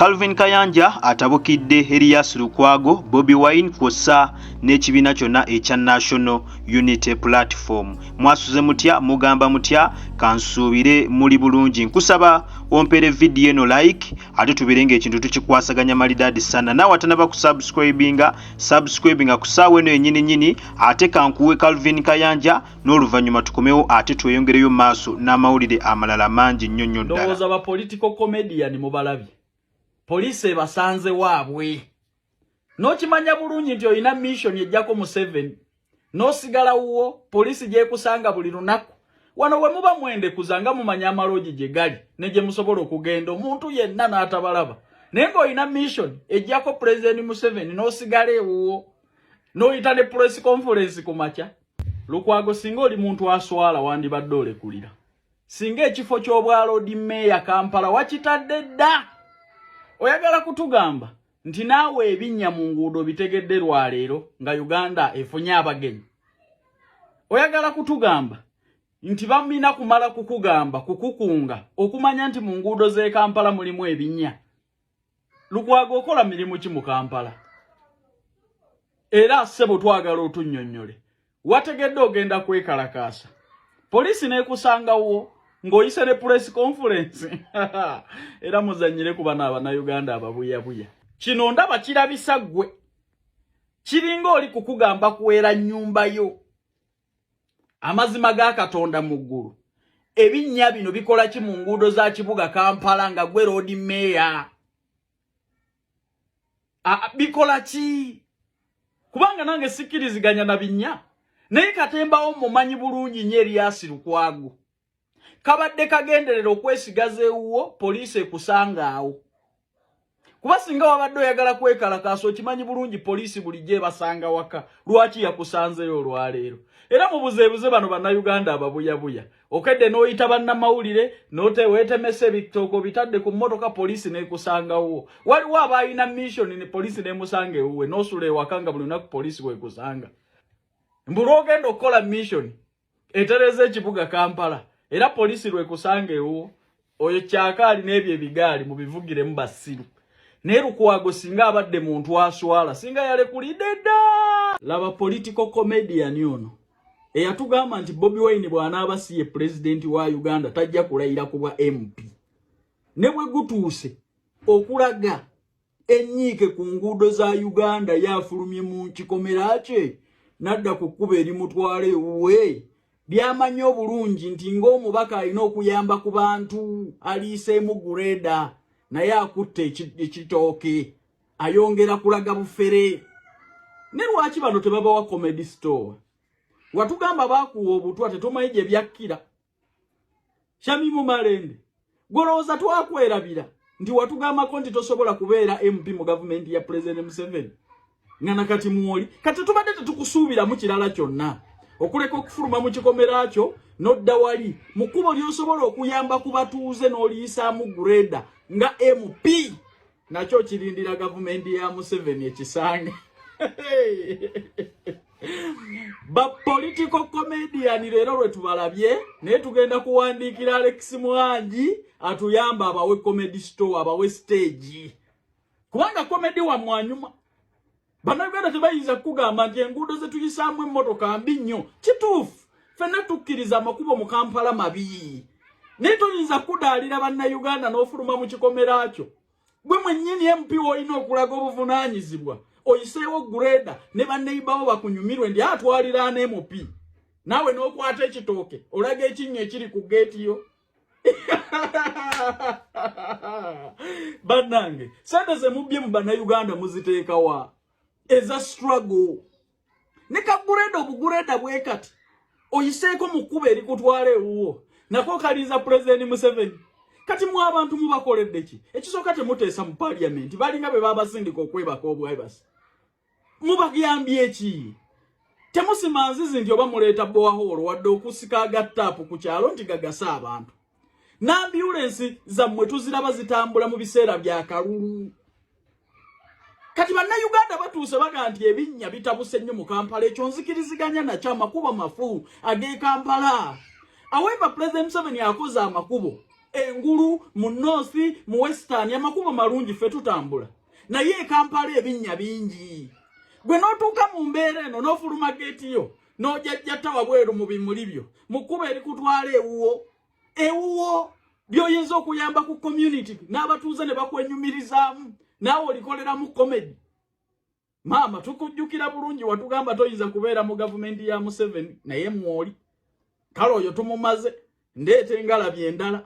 Calvin Kayanja atabukidde Elias Lukwago, Bobi Wine kw'ossa n'ekibiina kyonna ekya National Unity Platform. Mwasuze mutya, mugamba mutya, kansuubire muli bulungi. Nkusaba ompere video eno like ate tubirenga ekintu tukikwasaganya malidadi sana. Nawe atanaba ku subscribinga ku ssaawa eno yennyini nyini ate kankuwe Calvin Kayanja n'oluvannyuma tukomewo ate tweyongereyo maaso n'amawulire amalala mangi nnyo nnyo ddala. Ndowooza ba political comedian mubalabye. Police basanze waabwe. N'okimanya bulungi nti oyina mission ejjako mu 7. N'osigala wuwo, police gye kusanga buli lunaku. Wano we muba mwende kuzanga mumanya amaloji gye gali ne gye musobola okugenda omuntu yenna n'atabalaba. Naye ng'oyina mission ejjako President mu 7 n'osigale wuwo. N'oyita ne press conference ku makya. Lukwago singa oli muntu aswala wandibadde olekulira. Singa ekifo ky'obwalo di meya Kampala wakitadde dda. Oyagala kutugamba nti naawe ebinnya mu nguudo bitegedde lwaleero nga Uganda efunye abagenyi. Oyagala kutugamba nti bamina kumala kukugamba kukukunga okumanya nti mu nguudo z'e Kampala mulimu ebinnya. Lukwago okola mirimu ki mu Kampala? Era ssebo twagala otunnyonnyole. Wategedde ogenda kwekalakaasa. Polisi n'ekusangawo ng'oyise ne press conference. Era muzannyire ku bana Uganda ababuyabuya. Kino ndaba kirabisa ggwe. Kiringa oli kukugamba kuwera nnyumba yo. Amazima ga Katonda mu ggulu. Ebinnya bino bikola ki mu nguudo za kibuga Kampala nga gwe road mayor? Bikola ki? Kubanga nange sikkiriziganya na binnya. Naye katembawo mumanyi bulungi nnyo Elias Lukwago. Kabadde kagenderera okwesigaza ewuwo poliisi ekusanga awo. Kuba singa wabadde oyagala kwekalakaasa okimanyi bulungi poliisi bulijjo ebasanga waka. Lwaki yakusanzeyo olwaleero? Era mu buzeebuze bano bannayuganda ababuyabuya. Okedde n'oyita bannamawulire weetemesa ebitooko bitadde ku mmotoka poliisi n'ekusangawo. Waliwo abalina mission ne poliisi n'emusanga ewuwe n'osula ewaka nga buli lunaku poliisi weekusanga. Mbulogenda okukola mission etereza ekibuga Kampala. Era poliisi lwekusanga ewuwo oyo kyakaali n'ebyo ebigaali mu bivugiremu basiru. Naye Lukwago singa abadde muntu aswala singa yalekulidde dda. Laba political comedian ono eyatugamba nti Bobi Wine bw'anaaba si ye president wa Uganda tajja kulayira ku bwa MP. Ne bwe gutuuse okulaga ennyiike ku nguudo za Uganda yafulumye mu kikomera kye nadda ku kkuba erimutwala ewuwe. Byamanyi obulungi nti ng'omubaka alina okuyamba ku bantu aliiseemu gureda naye akutte ekitooke ayongera kulaga bufere. Ne lwaki bano tebabawa comedy store? Watugamba baakuwa obutwa tetumanyi gye byakkira. Shamimu Malende golowooza twakwerabira nti watugambako nti tosobola kubeera MP mu gavumenti ya President Museveni nga nakati mwoli kati tubadde tetukusuubira mu kirala kyonna okuleka okufuluma mu kikomera kyo n'odda wali mu kkubo ly'osobola okuyamba ku batuuze n'oliyisaamu greda nga MP nakyo kirindira gavumenti ya Museveni ekisange. Ba political comedian leero lwe tubalabye naye tugenda kuwandiikira Alex Mwangi atuyamba abawe comedy store abawe stage kubanga comedy wa mwanyuma. Bannayuganda tebayinza kugamba nti enguudo ze tuyisaamu emmotoka mbi nnyo. Kituufu ffenna tukkiriza amakubo mu Kampala mabi. Naye toyinza kudaalira bannayuganda n'ofuluma mu kikomera kyo. Gwe mwennyini MP olina okulaga obuvunaanyizibwa. Oyiseewo greda ne banneibawo bakunyumirwe ndi atwalira ne MP. Naawe n'okwata ekitooke olaga ekinnya ekiri ku geeti yo. Bannange sente ze mubbye mu bannayuganda muziteeka wa? Eza struggle. Ne kagureda obugureda bwe kati oyiseeko mu kkuba erikutwala ewuwo nako kaliza President Museveni. Kati mu abantu mubakoledde ki? Ekisooka temuteesa mu parliament balinga be babasindika okwebaka obwebasi. Mubagambye ki? Temusimanzizi nti oba muleeta boaholo wadde okusika agattaapu ku kyalo nti gagasa abantu. N'ambulensi zammwe tuziraba zitambula mu biseera bya kalulu. Kati bannayuganda batuuse baga nti ebinnya bitabuse nnyo mu Kampala ekyo nzikiriziganya nakyo amakubo mafu ag'e Kampala. However, President Museveni akoze amakubo engulu mu north mu western amakubo malungi fe tutambula naye Kampala ebinnya bingi gwe notuuka mu mbeera eno n'ofuluma geeti yo n'ojajjata wabweru mu bimuli byo mukuba eri kutwala ewuwo by'oyinza okuyamba ku community n'abatuuze ne bakwenyumirizaamu naawe olikolera mu comedy. Maama tukujjukira bulungi watugamba toyinza kubeera mu gavumenti ya Museveni naye mwoli kale oyo tumumaze ndeeta engalabi endala.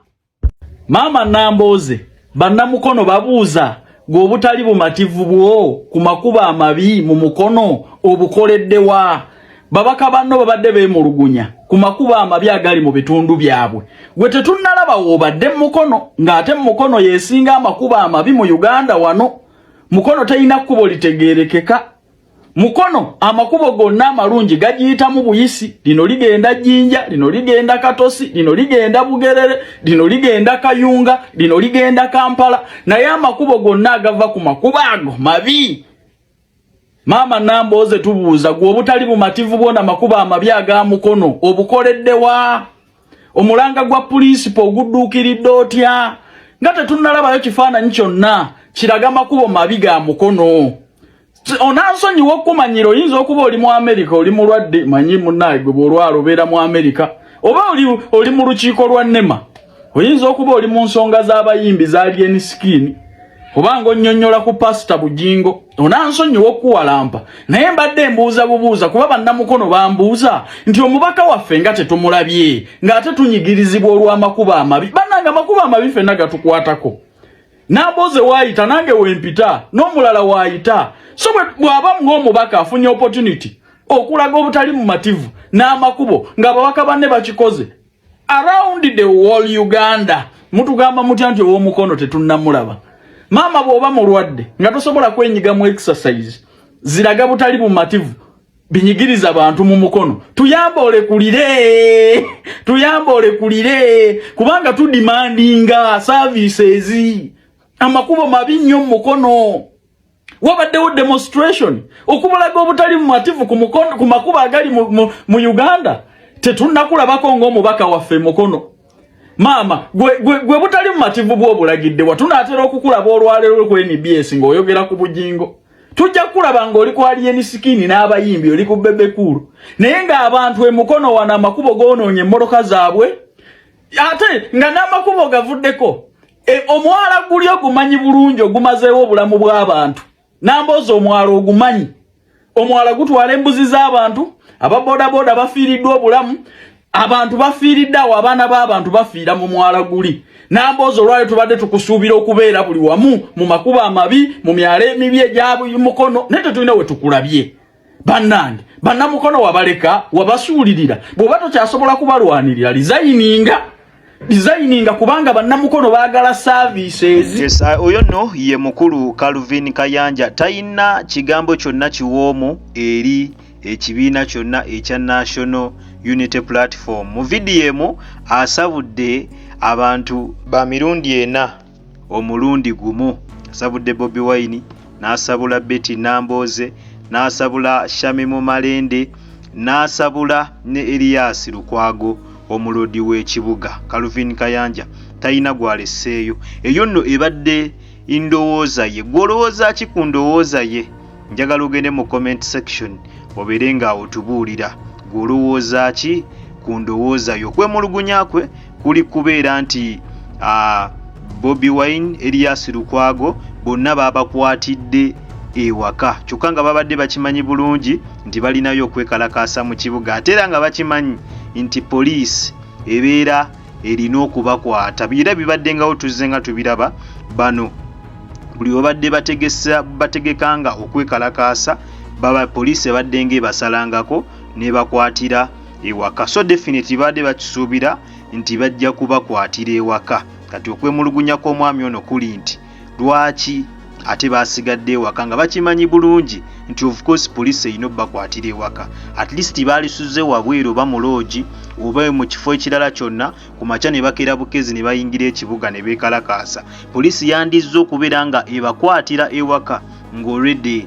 Maama Namboze bannamukono babuuza gwe obutali bumativu bwo ku makuba amabi mu mukono obukoleddewa. Babaka banno babadde beemulugunya ku makuba amabi agali mu bitundu byabwe. Gwe tetunnalaba w'obadde mukono ng'ate mukono yeesinga amakuba amabi mu Uganda wano. Mukono tayina kkubo litegeerekeka. Mukono amakubo gonna amalungi gagiyitamu buyisi. Lino ligenda Jinja, lino ligenda Katosi, lino ligenda Bugerere, lino ligenda Kayunga, lino ligenda Kampala. Naye amakubo gonna agava ku makuba ago mabi. Maama Namboze tubuuza gwe obutali bumativu bwona makuba amabi aga mukono obukoleddewa. Omulanga gwa puliisipo ogudduukiridde otya? Nga tetunnalabayo kifaananyi kyonna kiraga makubo mabi ga mukono. Onansonyiwa okumanyira oyinza okuba oli mu Amerika oli mulwadde manyi munnaye gwe bw'olwala obeera mu Amerika oba oli mu lukiiko lwa NEMA oyinza okuba oli mu nsonga z'abayimbi za Alien Skin obanga onnyonnyola ku pasita Bujingo onansonyiwa okuwalampa naye mbadde mbuuza bubuuza kuba bannamukono bambuuza nti omubaka waffe nga tetumulabye ng'ate tunyigirizibwa olw'amakuba amabi bannanga amakuba amabi ffenna gatukwatako. Namboze waayita nange wempita n'omulala waayita so bw'aba ng'omubaka afunye opportunity okulaga obutali mu mativu n'amakubo ng'ababaka banne bakikoze around the whole Uganda mutugamba mutya nti ow'omukono tetunnamulaba. Maama bw'oba mulwadde nga tosobola kwenyiga mu exercise ziraga butali mu mativu binyigiriza abantu mu mukono tuyamba olekulire kubanga tudimandinga services amakubo mabi nnyo mu mukono. Wabaddewo demonstration okubalaga obutali mu mativu ku makuba agali mu Uganda tetunnakulabako ng'omubaka waffe mukono. Maama gwe butali mu mativu bw'obulagidde tunaatera okukulaba olwaleero ku NBS ng'oyogera ku Bujingo. Tujja kulaba ng'oli ku Alien Skin n'abayimbi oli ku Bebekulu naye ng'abantu emukono wana amakubo goonoonye emmotoka zaabwe ate nga n'amakubo gavuddeko. Omwala guli ogumanyi bulungi ogumazeewo obulamu bw'abantu. Namboze omwala ogumanyi. Omwala gutwala embuzi z'abantu, ababodaboda bafiiriddwa obulamu, abantu bafiiridde awo abaana b'abantu bafiira mu mwala guli. Namboze olwali tubadde tukusuubira okubeera buli wamu mu makuba amabi, mu myalo emibi egy'omukono, naye tetulina we tukulabye. Bannange, bannamukono wabaleka, wabasuulirira, bw'oba tokyasobola kubalwanirira designinga kubanga bannamukono baagala services. Yes, oyo no ye mukulu Calvin Kayanja tayina kigambo kyonna kiwoomu eri ekibiina kyonna ekya National Unity Platform. Mu video asabudde abantu ba mirundi ena omulundi gumu. Asabudde Bobi Wine, n'asabula Betty Namboze, n'asabula Shamimu Malende, n'asabula ne Elias Lukwago omulodi w'ekibuga. Calvin Kayanja tayina gwaleseeyo. Eyo nno ebadde indowooza ye. Gwolowooza ki ku ndowooza ye? Njagala ogende mu comment section obeere nga otubuulira gwolowooza ki ku ndowooza yo. Kwemulugunya kwe kuli kubeera nti Bobi Wine, Elias Lukwago bonna babakwatidde ewaka kyokka nga babadde bakimanyi bulungi nti balinayo okwekalakaasa mu kibuga ate era nga bakimanyi nti poliisi ebeera erina okubakwata. Bira bibadde ngawo tuzze nga tubiraba bano buli babadde bategekanga okwekalakaasa baba poliisi badde ng'ebasalangako ne bakwatira ewaka. So definitely badde bakisuubira nti bajja kubakwatira ewaka. Kati okwemulugunya kw'omwami ono kuli nti lwaki ate basigadde ewaka nga bakimanyi bulungi nti of course police erina obbakwatira ewaka. At least baalisuze wabweru oba mu loogi oba mu kifo ekirala kyonna ku makya ne bakeera bukezi ne bayingira ekibuga ne beekalakaasa. Poliisi yandizza okubeera nga ebakwatira ewaka ng'olredde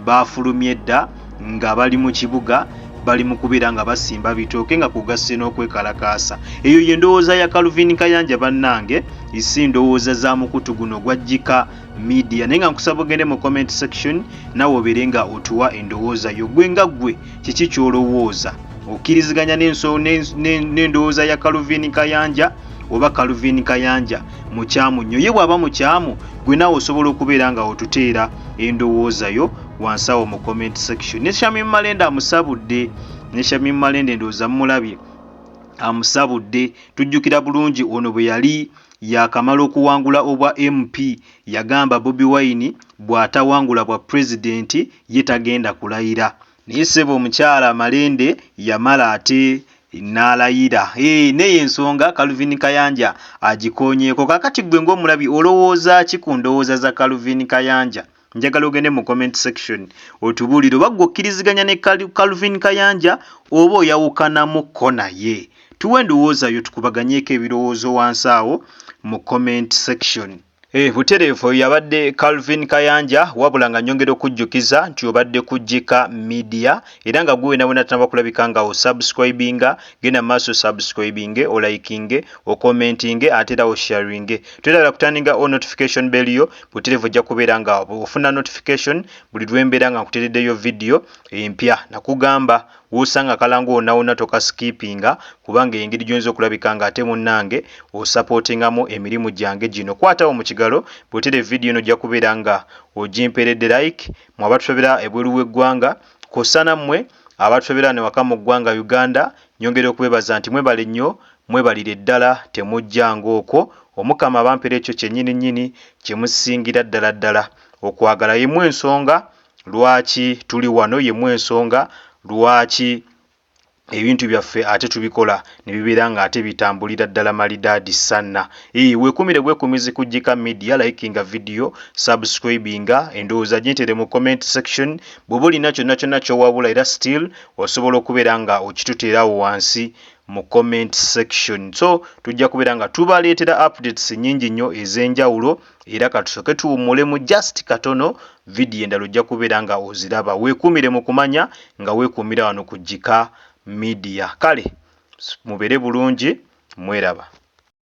baafulumye dda nga bali mu kibuga bali mu kubeera nga basimba bitooke nga kugasse n'okwekalakaasa. Eyo ye ndowooza ya Calvin Kayanja bannange, isi ndowooza za mukutu guno gwa Kika Media. Naye nga nkusaba ogende mu comment section nawe obeere nga otuwa endowooza yo. Gwe nga gwe kiki ky'olowooza? Okkiriziganya n'endowooza ya Calvin Kayanja oba Calvin Kayanja mukyamu nnyo? Ye bw'aba mukyamu, gwe naawe osobola okubeera nga otuteera endowooza yo wansi awo mu comment section. Ne Shamim Malende amusabudde, ne Shamim Malende ndowooza mumulabye amusabudde. Tujjukira bulungi ono bwe yali yakamala okuwangula obwa MP yagamba Bobi Wine bw'atawangula bwa pulezidenti ye tagenda kulayira. Naye ssebo omukyala Malende yamala ate n'alayira. Naye ensonga Calvin Kayanja agikonyeeko. Kakati gwe ng'omulabi olowooza ki ku ndowooza za Calvin Kayanja? Njagala ogende mu comment section otubuulire oba gwe okkiriziganya ne Calvin Kayanja oba oyawukanamukko naye. Tuwe endowooza yo tukubaganyeeko ebirowoozo wansi awo mu comment section. Butereevu yabadde Calvin Kayanja, wabula nga nyongera okujjukiza nti obadde ku Kika Media era nga gwe wena wena tanaba kulabika nga osubscribinga, genda maaso subscribinge, olikinge, okommentinge ate era osharinge. Twetaaga kutaninga on notification bell yo, butereevu ojja kubeera nga ofuna notification buli lwembeera nga nkuteereddeyo video empya. Nakugamba wosanga kalango onaona toka skippinga kubanga engeri gyonzo okulabika nga ate munnange osupportingamu emirimu gyange gino. Kwatawo mu kigalo bwotere video eno ojja kubeera nga ogimperedde like mu abatufebera ebweru w'eggwanga kosana mmwe abatufebera ne waka mu ggwanga Uganda. Nyongera okwebaza nti mwebale nnyo, mwebalire ddala, temujjanga okwo. Omukama abampera ekyo kyennyini nnyini kye musingira ddala okwagala. Yemu ensonga lwaki tuli wano, yemu ensonga lwaki ebintu byaffe ate tubikola ne bibeera nga ate bitambulira ddala malidaadi sana. Weekumire bwekumizi ku Kika Media, likinga video, subscribinga, endowooza gintere mu comment section. Bw'oba olina kyonna ky'owabula era still osobola okubeera nga okituteerawo wansi mu comment section. So tujja kubeera nga tubaleetera updates nnyingi nnyo ez'enjawulo era katusooke tuwummule mu just katono video endala ojja kubeera nga oziraba. Weekumire mu kumanya nga weekuumira wano ku Kika Media. Kale mubeere bulungi, mweraba.